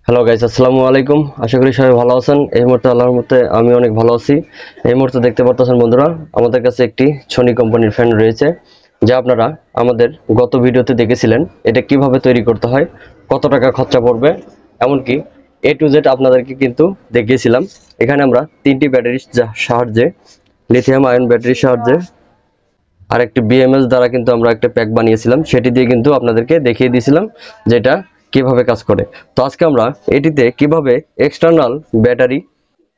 Hello guys, আসসালামু আলাইকুম। আশা করি সবাই ভালো আছেন। এই মুহূর্তে আল্লাহর মতে আমি অনেক ভালো আছি। এই মুহূর্তে দেখতে পাচ্ছেন বন্ধুরা, আমাদের কাছে একটি সোনি কোম্পানির ফ্যান রয়েছে, যা আপনারা আমাদের গত ভিডিওতে দেখেছিলেন। এটা কিভাবে তৈরি করতে হয়, কত টাকা খরচা পড়বে, এমনকি এ টু জেড আপনাদেরকে কিন্তু দেখিয়েছিলাম। এখানে আমরা তিনটি ব্যাটারির সাহায্যে, লিথিয়াম আয়ন ব্যাটারির সাহায্যে আর একটি বিএমএস দ্বারা কিন্তু আমরা একটা প্যাক বানিয়েছিলাম, সেটি দিয়ে কিন্তু আপনাদেরকে দেখিয়ে দিয়েছিলাম যেটা কিভাবে কাজ করে। তো আজকে আমরা এটিতে কিভাবে এক্সটার্নাল ব্যাটারি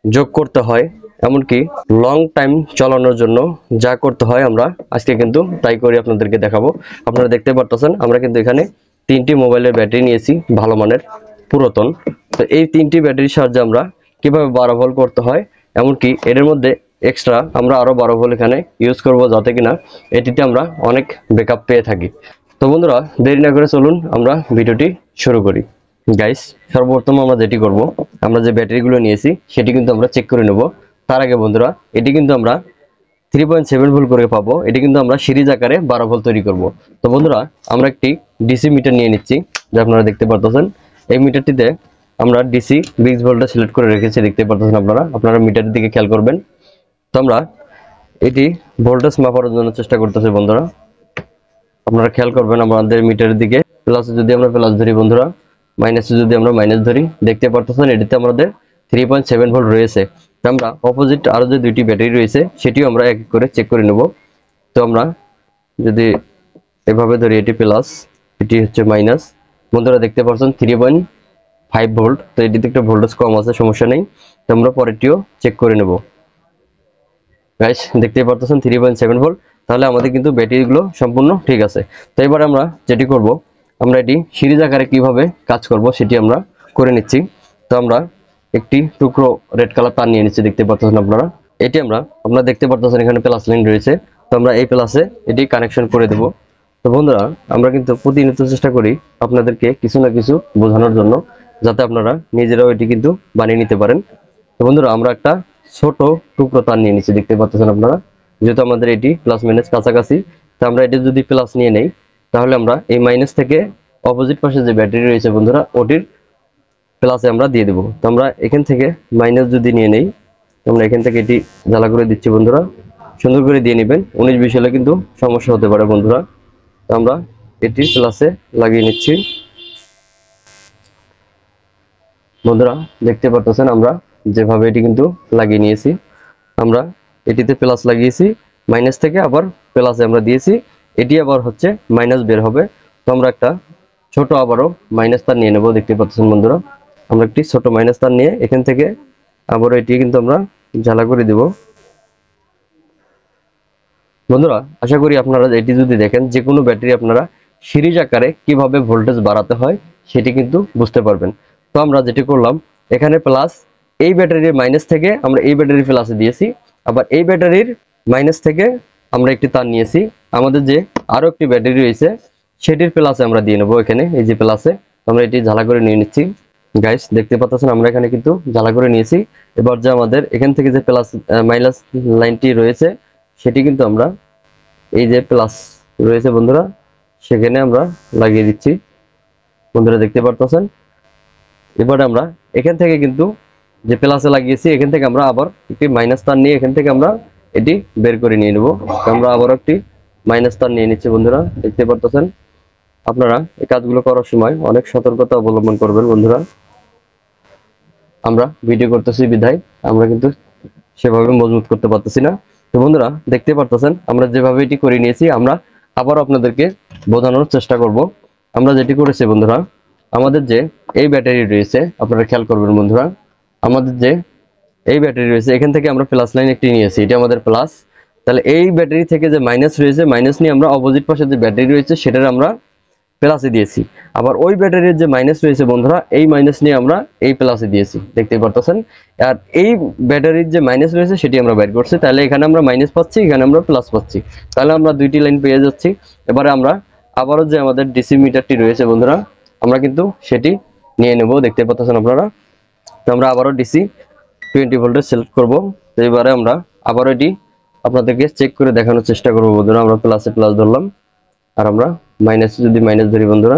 যোগ করতে হয়, এমনকি লং টাইম চালানোর জন্য যা করতে হয় আমরা আজকে কিন্তু তাই করে আপনাদেরকে দেখাবো। আপনারা দেখতে পারতেছেন আমরা কিন্তু এখানে তিনটি মোবাইলের ব্যাটারি নিয়েছি, ভালো মানের পুরাতন। তো এই তিনটি ব্যাটারির সাহায্যে আমরা কিভাবে 12 ভোল্ট করতে হয়, এমনকি এর মধ্যে এক্সট্রা আমরা আরো 12 ভোল্ট এখানে ইউজ করব, যাতে কিনা এটিতে আমরা অনেক ব্যাকআপ পেয়ে থাকি। তো বন্ধুরা, দেরি না করে চলুন আমরা ভিডিওটি শুরু করি। গাইস, সর্বপ্রথম আমরা যেটি করব, আমরা যে ব্যাটারিগুলো নিয়েছি সেটি কিন্তু আমরা চেক করে নেব। তার আগে বন্ধুরা, এটি কিন্তু আমরা 3.7 ভোল্ট করে পাবো। এটি কিন্তু আমরা সিরিজ আকারে 12 ভোল্ট তৈরি করব। তো বন্ধুরা, আমরা একটি ডিসি মিটার নিয়ে নিচ্ছি, যা আপনারা দেখতে পাচ্ছেন। এই মিটারটিতে আমরা ডিসি 20 ভোল্টটা সিলেক্ট করে রেখেছি, দেখতে পাচ্ছেন আপনারা মিটারের দিকে খেয়াল করবেন। তো আমরা এটি ভোল্টেজ মাপার জন্য চেষ্টা করতেছি বন্ধুরা। আপনারা খেয়াল করবেন আমাদের মিটারের দিকে। প্লাসে যদি আমরা প্লাস ধরি বন্ধুরা, মাইনাসে যদি আমরা মাইনাস ধরি, দেখতে পারতেছেন এটিতে আমাদের 3.7 ভোল্ট রয়েছে। তো আমরা অপোজিট আরো যে দুইটি ব্যাটারি রয়েছে সেটিও আমরা এক এক করে চেক করে নেব। তো আমরা যদি এভাবে ধরি, এটি প্লাস, এটি হচ্ছে মাইনাস। বন্ধুরা দেখতে পাচ্ছেন 3.5 ভোল্ট। তো এটিতে একটা ভোল্টেজ কম আছে, সমস্যা নেই। তো আমরা পরেরটিও চেক করে নেব। গাইস, দেখতে পারতেছেন 3.7 ভোল্ট। তাহলে আমাদের কিন্তু ব্যাটারিগুলো সম্পূর্ণ ঠিক আছে। তো এবার আমরা যেটি করব, আমরা এটি সিরিজ আকারে কিভাবে কাজ করব সেটি আমরা করে নিচ্ছি। তো আমরা একটি টুকরো রেড কালার তার নিয়ে নিচ্ছি, দেখতে পাচ্ছেন আপনারা। এটি আপনারা দেখতে পাচ্ছেন এখানে প্লাস লাইন রয়েছে। তো আমরা এই প্লাসে এটি কানেকশন করে দেব। তো বন্ধুরা, আমরা কিন্তু প্রতিনিয়ত চেষ্টা করি আপনাদেরকে কিছু না কিছু বোঝানোর জন্য, যাতে আপনারা নিজেরাও এটি কিন্তু বানিয়ে নিতে পারেন। তো বন্ধুরা, আমরা একটা ছোট টুকরো তার নিয়ে নিচ্ছি, দেখতে পাচ্ছেন আপনারা। যেহেতু আমাদের এটি প্লাস মাইনাস কাছাকাছি, তো আমরা এটি যদি প্লাস নিয়ে নেই, তাহলে আমরা এই মাইনাস থেকে অপোজিট পাশে যে ব্যাটারি রয়েছে বন্ধুরা, ওটির প্লাসে আমরা দিয়ে দেবো। তো আমরা এখান থেকে মাইনাস যদি নিয়ে নেই, আমরা এখান থেকে এটি জ্বালা করে দিচ্ছি বন্ধুরা। সুন্দর করে দিয়ে নেবেন, 19-20 হলে কিন্তু সমস্যা হতে পারে বন্ধুরা। তো আমরা এটি প্লাসে লাগিয়ে নিচ্ছি বন্ধুরা। দেখতে পারতেছেন আমরা যেভাবে এটি কিন্তু লাগিয়ে নিয়েছি। আমরা এটিতে প্লাস লাগিয়েছি, মাইনাস থেকে আবার প্লাসে আমরা দিয়েছি, এটি আবার হচ্ছে মাইনাস বের হবে। তো আমরা একটা ছোট আবারও মাইনাস তার নিয়ে নেব, দেখতে পাচ্ছেন বন্ধুরা। আমরা একটি ছোট মাইনাস তার নিয়ে এখান থেকে আবারও এটি কিন্তু আমরা জ্বালা করে দিব বন্ধুরা। আশা করি আপনারা এটি যদি দেখেন, যে কোনো ব্যাটারি আপনারা সিরিজ আকারে কিভাবে ভোল্টেজ বাড়াতে হয় সেটি কিন্তু বুঝতে পারবেন। তো আমরা যেটি করলাম, এখানে প্লাস, এই ব্যাটারির মাইনাস থেকে আমরা এই ব্যাটারির প্লাসে দিয়েছি, আবার এই ব্যাটারির মাইনাস থেকে আমরা একটি তার নিয়েছি, আমাদের যে আরো একটি ব্যাটারি রয়েছে সেটির প্লাসে আমরা দিয়ে নেবো। এখানে এই যে প্লাসে আমরা এটি ঝালা করে নিয়ে নিচ্ছি। গাইস, দেখতে পাচ্ছেন আমরা এখানে কিন্তু ঝালা করে নিয়েছি। এবার যে আমাদের এখান থেকে যে প্লাস মাইনাস লাইনটি রয়েছে সেটি কিন্তু আমরা এই যে প্লাস রয়েছে বন্ধুরা, সেখানে আমরা লাগিয়ে দিচ্ছি বন্ধুরা, দেখতে পারতেছেন। এবার আমরা এখান থেকে কিন্তু যে প্লাসে লাগিয়েছি, এখান থেকে আমরা আবার একটি মাইনাস তার নিয়ে এখান থেকে আমরা এটি বের করে নিয়ে নেব। আমরা আবার একটি মাইনাস তার নিয়ে নিচ্ছি বন্ধুরা, দেখতে পারতেছেন। আপনারা এই কাজগুলো করার সময় অনেক সতর্কতা অবলম্বন করবেন বন্ধুরা। আমরা ভিডিও করতেছি বিধায় আমরা কিন্তু সেভাবে মজবুত করতে পারতেছি না। তো বন্ধুরা, দেখতে পারতেছেন আমরা যেভাবে এটি করে নিয়েছি, আমরা আবার আপনাদেরকে বোঝানোর চেষ্টা করব। আমরা যেটি করেছি বন্ধুরা, আমাদের যে এই ব্যাটারি রয়েছে, আপনারা খেয়াল করবেন বন্ধুরা, আমাদের যে এই ব্যাটারি রয়েছে এখান থেকে আমরা প্লাস লাইন একটি নিয়েছি, এটা আমাদের প্লাস। তাহলে এই ব্যাটারি থেকে যে মাইনাস রয়েছে, মাইনাস নিয়ে আমরা অপোজিট পাশে যে ব্যাটারি রয়েছে সেটার আমরা প্লাসে দিয়েছি। আবার ওই ব্যাটারির যে মাইনাস রয়েছে বন্ধুরা, এই মাইনাস নিয়ে আমরা এই প্লাসে দিয়েছি, দেখতে পারতেছেন। আর এই ব্যাটারির যে মাইনাস রয়েছে সেটি আমরা বের করছি। তাহলে এখানে আমরা মাইনাস পাচ্ছি, এখানে আমরা প্লাস পাচ্ছি। তাহলে আমরা দুইটি লাইন পেয়ে যাচ্ছি। এবারে আমরা আবারও যে আমাদের ডিসি মিটারটি রয়েছে বন্ধুরা, আমরা কিন্তু সেটি নিয়ে নেব, দেখতে পাচ্ছেন আপনারা। তো আমরা আবারও ডিসি 20 ভোল্টের সিলেক্ট করব। তো এবারে আমরা আবারও এটি আপনাদেরকে চেক করে দেখানোর চেষ্টা করবো বন্ধুরা। আমরা প্লাসে প্লাস ধরলাম, আর আমরা মাইনাসে যদি মাইনাস ধরি বন্ধুরা।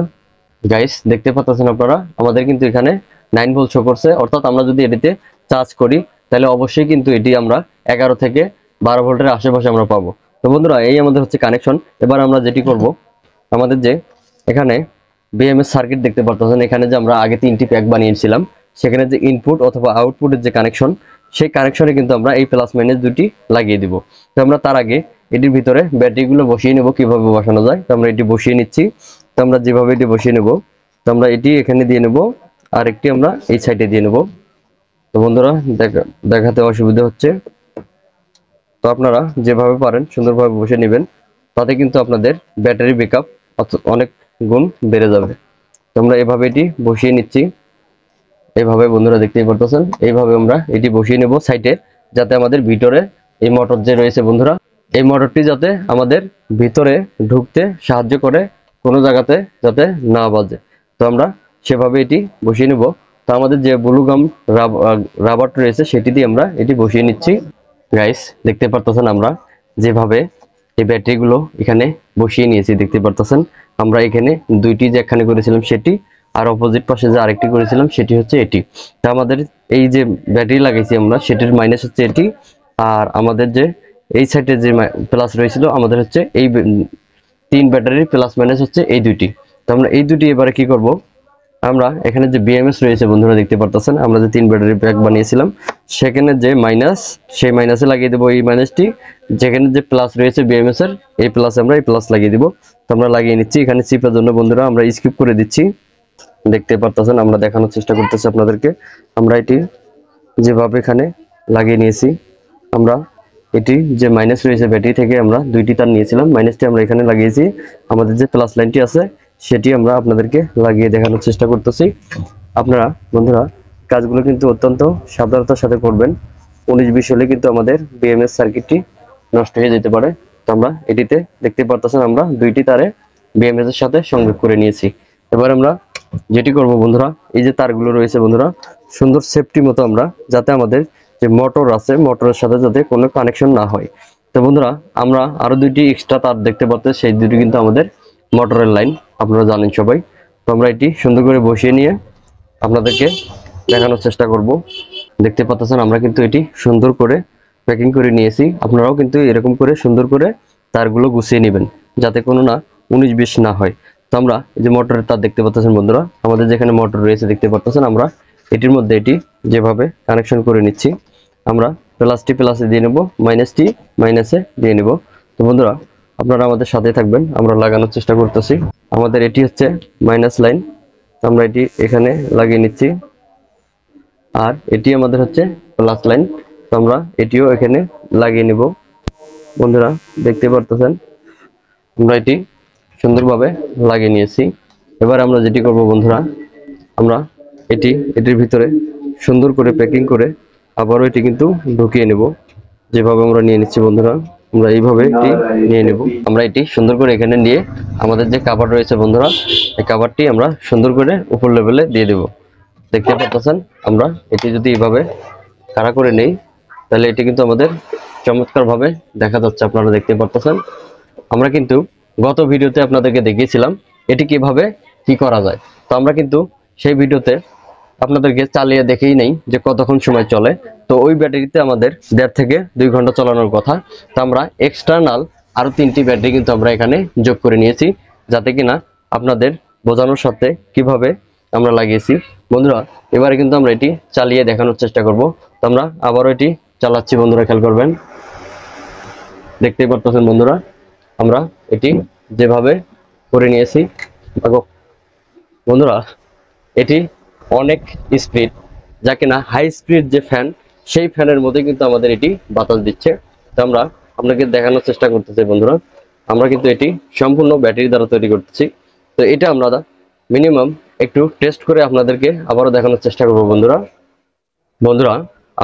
গাইস, দেখতে পাচ্ছেন আপনারা আমাদের কিন্তু এখানে 9 ভোল্ট শো করছে, অর্থাৎ আমরা যদি এটিতে চার্জ করি তাহলে অবশ্যই কিন্তু এটি আমরা 11 থেকে 12 ভোল্টের আশেপাশে আমরা পাবো। তো বন্ধুরা এই আমাদের হচ্ছে কানেকশন। এবার আমরা যেটি করব, আমাদের যে এখানে বিএমএস সার্কিট দেখতে পারতেছেন, এখানে যে আমরা আগে 3টি প্যাক বানিয়েছিলাম, সেখানে যে ইনপুট অথবা আউটপুটের যে কানেকশন, সেই কানেকশনে কিন্তু আমরা এই প্লাস মাইনাস দুটি লাগিয়ে দিব। তো আমরা তার আগে এটির ভিতরে ব্যাটারিগুলো বসিয়ে নেব, কিভাবে বসানো যায়। তো আমরা এটি বসিয়ে নিচ্ছি। তো আমরা যেভাবে এটি বসিয়ে নেব, তো আমরা এটি এখানে দিয়ে নেব, আর একটি আমরা এই সাইডে দিয়ে নেব। তো বন্ধুরা দেখাতে অসুবিধা হচ্ছে, তো আপনারা যেভাবে পারেন সুন্দরভাবে বসে নেবেন, তাতে কিন্তু আপনাদের ব্যাটারি ব্যাকআপ অনেক গুণ বেড়ে যাবে। তো আমরা এভাবে এটি বসিয়ে নিচ্ছি, এইভাবে বন্ধুরা দেখতেই পারতেছেন। এইভাবে আমরা এটি বসিয়ে নেব সাইডে, যাতে আমাদের ভিতরে এই মোটর যে রয়েছে বন্ধুরা, এই মোটরটি যাতে আমাদের ভিতরে ঢুকতে সাহায্য করে, কোনো জায়গাতে যাতে না বাজে। তো আমরা সেভাবে এটি বসিয়ে নেব। তো আমাদের যে ব্লু গাম রাবার রয়েছে সেটি দিয়ে আমরা এটি বসিয়ে নিচ্ছি। গাইস দেখতে পারতেছেন আমরা যেভাবে এই ব্যাটারিগুলো এখানে বসিয়ে নিয়েছি, দেখতে পারতেছেন। আমরা এখানে দুইটি যে একখানে করেছিলাম সেটি, আর অপোজিট পাশে যে আরেকটি করেছিলাম সেটি হচ্ছে এটি। তা আমাদের এই যে ব্যাটারি লাগাইছি আমরা, সেটির মাইনাস হচ্ছে এটি, আর আমাদের যে এই সাইডে যে প্লাস রয়েছিল আমাদের হচ্ছে এই 3 ব্যাটারির প্লাস মাইনাস হচ্ছে এই দুইটি। তো আমরা এই দুটি এবারে কি করব, আমরা এখানে যে বিএমএস রয়েছে বন্ধুরা দেখতে পারতেছেন, আমরা যে 3 ব্যাটারি প্যাক বানিয়েছিলাম সেখানে যে মাইনাস, সেই মাইনাসে লাগিয়ে দেবো এই মাইনাসটি, যেখানে যে প্লাস রয়েছে বিএমএস এর এই প্লাস আমরা এই প্লাস লাগিয়ে দিব। তো আমরা লাগিয়ে নিচ্ছি। এখানে চিপের জন্য বন্ধুরা আমরা স্কিপ করে দিচ্ছি, দেখতে পারতেছেন। আমরা দেখানোর চেষ্টা করতেছি আপনাদেরকে। আমরা এটি যেভাবে এখানে লাগিয়ে নিয়েছি, আমরা এটি যে মাইনাস রয়েছে ব্যাটারি থেকে আমরা দুইটি তার নিয়েছিলাম, মাইনাসটি আমরা এখানে লাগিয়েছি। আমাদের যে প্লাস লাইনটি আছে সেটি আমরা আপনাদেরকে লাগিয়ে দেখানোর চেষ্টা করতেছি। আপনারা বন্ধুরা কাজগুলো কিন্তু অত্যন্ত সাবধানতার সাথে করবেন। 19-20 হলে কিন্তু আমাদের বিএমএস সার্কিটটি নষ্ট হয়ে যেতে পারে। তো আমরা এটিতে দেখতে পারতেছেন আমরা দুইটি তারে বিএমএস এর সাথে সংযোগ করে নিয়েছি। এবার আমরা যেটি করব বন্ধুরা, এই যে তারগুলো রয়েছে বন্ধুরা, সুন্দর সেফটি মতো আমরা, যাতে আমাদের যে মোটর আছে মোটরের সাথে যাতে কোনো কানেকশন না হয়। তো বন্ধুরা আমরা আরো দুইটি এক্সট্রা তার দেখতে পাচ্ছেন, সেই দুটি কিন্তু আমাদের মোটরের লাইন, আপনারা জানেন সবাই। তো আমরা এটি সুন্দর করে বসিয়ে নিয়ে আপনাদেরকে দেখানোর চেষ্টা করব। দেখতে পাচ্ছেন আমরা কিন্তু এটি সুন্দর করে প্যাকিং করে নিয়েছি। আপনারাও কিন্তু এরকম করে সুন্দর করে তারগুলো গুছিয়ে নেবেন, যাতে কোনো না 19-20 না হয়। তো আমরা এই যে মোটরের তার দেখতে পাচ্ছেন বন্ধুরা, আমাদের যেখানে মোটর রয়েছে দেখতে পাচ্ছেন, আমরা এটির মধ্যে এটি যেভাবে কানেকশন করে নিচ্ছি। আমরা প্লাসটি প্লাসে দিয়ে নেব, মাইনাসটি মাইনাসে দিয়ে নেব। তো বন্ধুরা আপনারা আমাদের সাথে থাকবেন, আমরা লাগানোর চেষ্টা করতেছি। আমাদের এটি হচ্ছে মাইনাস লাইন, আমরা এটি এখানে লাগিয়ে নিচ্ছি, আর এটি আমাদের হচ্ছে প্লাস লাইন। তো আমরা এটিও এখানে লাগিয়ে নেব। বন্ধুরা দেখতে পারতেছেন আমরা এটি সুন্দরভাবে লাগিয়ে নিয়েছি। এবার আমরা যেটি করব বন্ধুরা, আমরা এটির ভিতরে সুন্দর করে প্যাকিং করে আবারও এটি কিন্তু ঢুকিয়ে নেব। যেভাবে আমরা নিয়ে নিচ্ছি বন্ধুরা, আমরা এইভাবে এটি নিয়ে নেব। আমরা এটি সুন্দর করে এখানে নিয়ে আমাদের যে কভার রয়েছে বন্ধুরা, এই কভারটি আমরা সুন্দর করে উপর লেভেলে দিয়ে দেব। দেখতে পাচ্ছেন আমরা এটি যদি এইভাবে খাড়া করে নেই, তাহলে এটি কিন্তু আমাদের চমৎকার ভাবে দেখা যাচ্ছে, আপনারা দেখতে পাচ্ছেন। আমরা কিন্তু গত ভিডিওতে আপনাদেরকে দেখিয়েছিলাম এটি কিভাবে কি করা যায়। তো আমরা কিন্তু সেই ভিডিওতে আপনাদেরকে চালিয়ে দেখেই নেই যে কতক্ষণ সময় চলে। তো ওই ব্যাটারিতে আমাদের 1.5 থেকে 2 ঘন্টা চালানোর কথা। তো আমরা এক্সটার্নাল আরো 3টি ব্যাটারি কিন্তু আমরা এখানে যোগ করে নিয়েছি, যাতে কিনা আপনাদের বোঝানোর সাথে কিভাবে আমরা লাগিয়েছি। বন্ধুরা এবারে কিন্তু আমরা এটি চালিয়ে দেখানোর চেষ্টা করব। তো আমরা আবারও এটি চালাচ্ছি বন্ধুরা, খেয়াল করবেন। দেখতেই পারতেছেন বন্ধুরা আমরা এটি যেভাবে করে নিয়েছি। বন্ধুরা এটি অনেক স্পিড, যা কিনা হাই স্পিড যে ফ্যান, সেই ফ্যানের মধ্যে কিন্তু আমাদের এটি বাতাস দিচ্ছে। তো আমরা আপনাকে দেখানোর চেষ্টা করতেছি বন্ধুরা, আমরা কিন্তু এটি সম্পূর্ণ ব্যাটারি দ্বারা তৈরি করতেছি। তো এটা আমরা মিনিমাম একটু টেস্ট করে আপনাদেরকে আবারও দেখানোর চেষ্টা করব বন্ধুরা। বন্ধুরা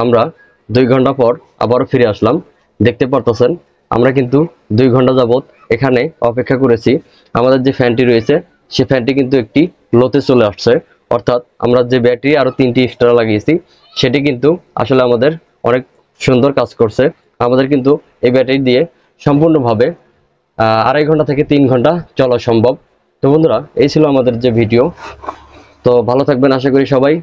আমরা 2 ঘন্টা পর আবারও ফিরে আসলাম। দেখতে পারতেছেন আমরা কিন্তু 2 ঘন্টা যাবত এখানে অপেক্ষা করেছি। আমাদের যে ফ্যানটি রয়েছে সেই ফ্যানটি কিন্তু একটি লোতে চলে আসছে, অর্থাৎ আমরা যে ব্যাটারি আরো 3টি এক্সট্রা লাগিয়েছি সেটি কিন্তু আসলে আমাদের অনেক সুন্দর কাজ করছে। আমাদের কিন্তু এই ব্যাটারি দিয়ে সম্পূর্ণভাবে 2.5 ঘন্টা থেকে 3 ঘন্টা চলা সম্ভব। তো বন্ধুরা এই ছিল আমাদের যে ভিডিও। তো ভালো থাকবেন আশা করি সবাই।